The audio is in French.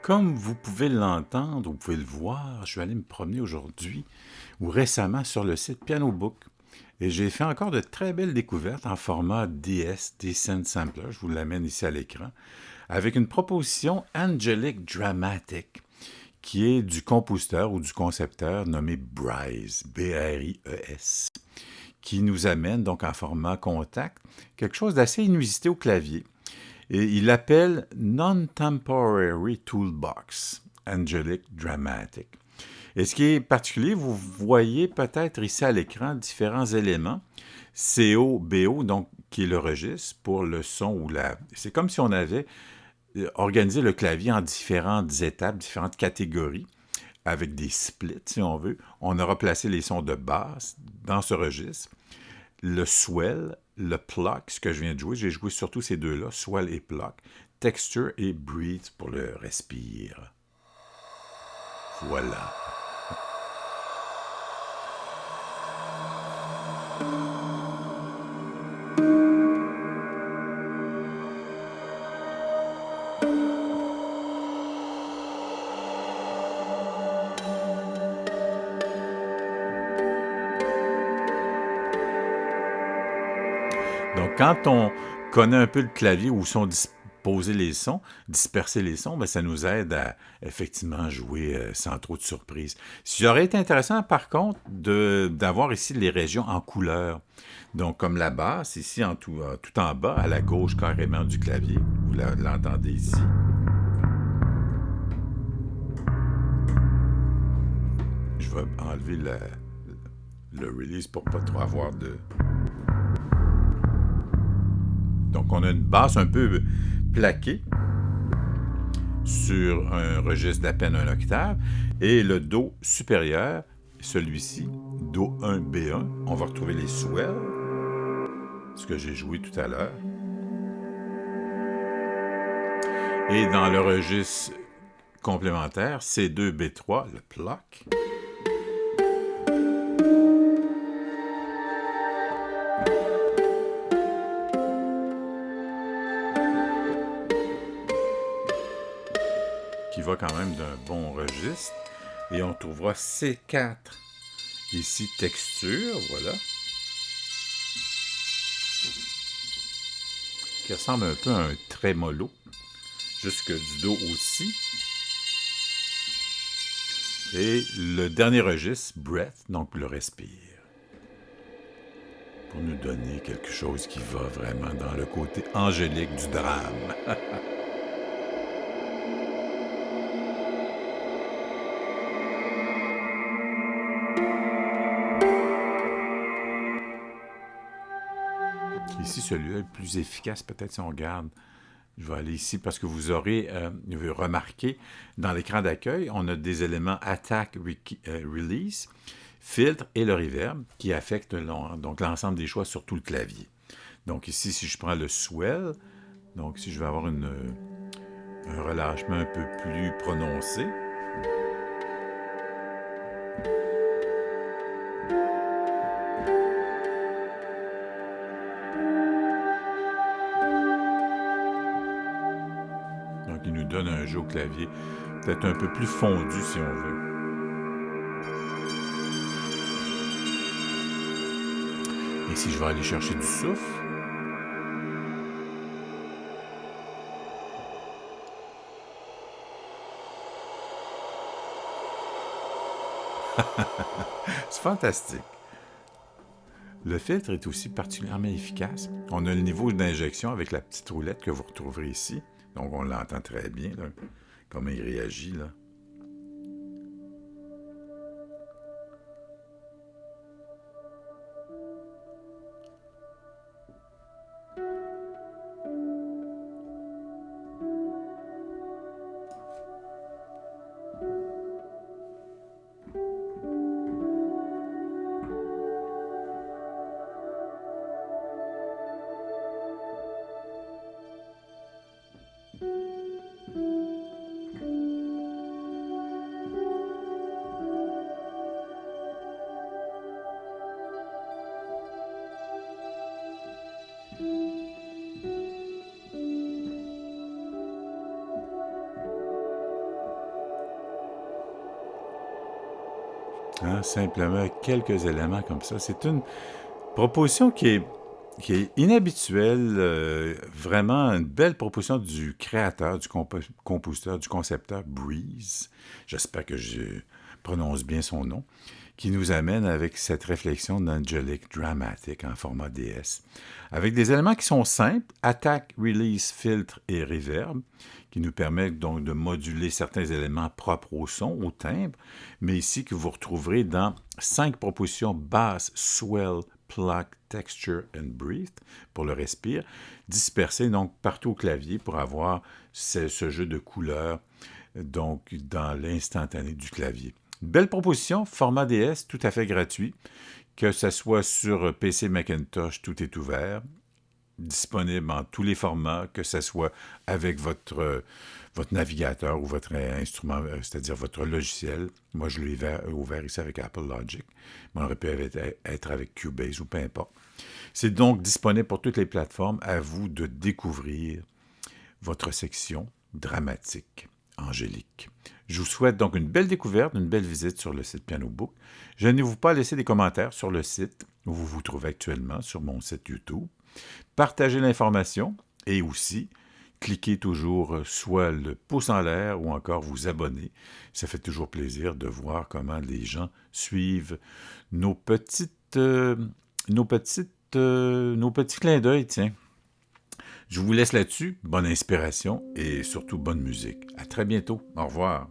Comme vous pouvez l'entendre, vous pouvez le voir, je suis allé me promener aujourd'hui ou récemment sur le site Pianobook et j'ai fait encore de très belles découvertes en format DS, Descent Sampler, je vous l'amène ici à l'écran, avec une proposition Angelic Dramatic qui est du compositeur ou du concepteur nommé Bryce, B-R-I-E-S, qui nous amène donc en format contact quelque chose d'assez inusité au clavier. Et il appelle Non-Temporary Toolbox, Angelic Dramatic. Et ce qui est particulier, vous voyez peut-être ici à l'écran différents éléments. CO, BO, donc qui est le registre pour le son ou la... C'est comme si on avait organisé le clavier en différentes étapes, différentes catégories, avec des splits, si on veut. On aura placé les sons de basse dans ce registre. Le swell, le pluck, ce que je viens de jouer, j'ai joué surtout ces deux-là, swell et pluck. Texture et breathe pour le respire. Voilà. Donc, quand on connaît un peu le clavier où sont disposés les sons, disperser les sons, ben, ça nous aide à effectivement jouer sans trop de surprises. Ce qui aurait été intéressant, par contre, d'avoir ici les régions en couleur. Donc, comme la basse, ici, tout en bas, à la gauche carrément du clavier. Vous l'entendez ici. Je vais enlever le release pour pas trop avoir de... Donc, on a une basse un peu plaquée sur un registre d'à peine un octave, et le Do supérieur, celui-ci, Do 1, B1, on va retrouver les swells, ce que j'ai joué tout à l'heure. Et dans le registre complémentaire, C2, B3, le pluck. Qui va quand même d'un bon registre. Et on trouvera C4 ici, texture, voilà. Qui ressemble un peu à un trémolo. Jusque du Do aussi. Et le dernier registre, breath, donc le respire. Pour nous donner quelque chose qui va vraiment dans le côté angélique du drame. Ici, celui-là est le plus efficace, peut-être si on regarde. Je vais aller ici parce que vous aurez remarqué, dans l'écran d'accueil, on a des éléments attack, release, filtre et le reverb qui affectent donc l'ensemble des choix sur tout le clavier. Donc ici, si je prends le swell, donc si je vais avoir un relâchement un peu plus prononcé, donc il nous donne un jeu au clavier peut-être un peu plus fondu si on veut. Et si je vais aller chercher du souffle, c'est fantastique. Le filtre est aussi particulièrement efficace. On a le niveau d'injection avec la petite roulette que vous retrouverez ici. Donc on l'entend très bien, là, comment il réagit, là. hein, simplement quelques éléments comme ça. C'est une proposition qui est inhabituelle, vraiment une belle proposition du créateur, du compositeur, du concepteur Breeze. J'espère que je prononce bien son nom, qui nous amène avec cette réflexion d'Angelic Dramatic en format DS, avec des éléments qui sont simples, attack, release, filtre et reverb, qui nous permettent donc de moduler certains éléments propres au son, au timbre, mais ici que vous retrouverez dans 5 propositions basse, swell, pluck, texture and breathe pour le respire, dispersé donc partout au clavier pour avoir ce jeu de couleurs donc dans l'instantané du clavier. Une belle proposition, format DS tout à fait gratuit, que ce soit sur PC Macintosh, tout est ouvert, disponible en tous les formats, que ce soit avec votre navigateur ou votre instrument, c'est-à-dire votre logiciel. Moi, je l'ai ouvert ici avec Apple Logic, mais on aurait pu être avec Cubase ou peu importe. C'est donc disponible pour toutes les plateformes. À vous de découvrir votre section dramatique, angélique. Je vous souhaite donc une belle découverte, une belle visite sur le site Piano Book. Je n'hésitez pas à laisser des commentaires sur le site où vous vous trouvez actuellement, sur mon site YouTube. Partagez l'information et aussi cliquez toujours soit le pouce en l'air ou encore vous abonner. Ça fait toujours plaisir de voir comment les gens suivent nos petits clins d'œil, tiens. Je vous laisse là-dessus. Bonne inspiration et surtout bonne musique. À très bientôt. Au revoir.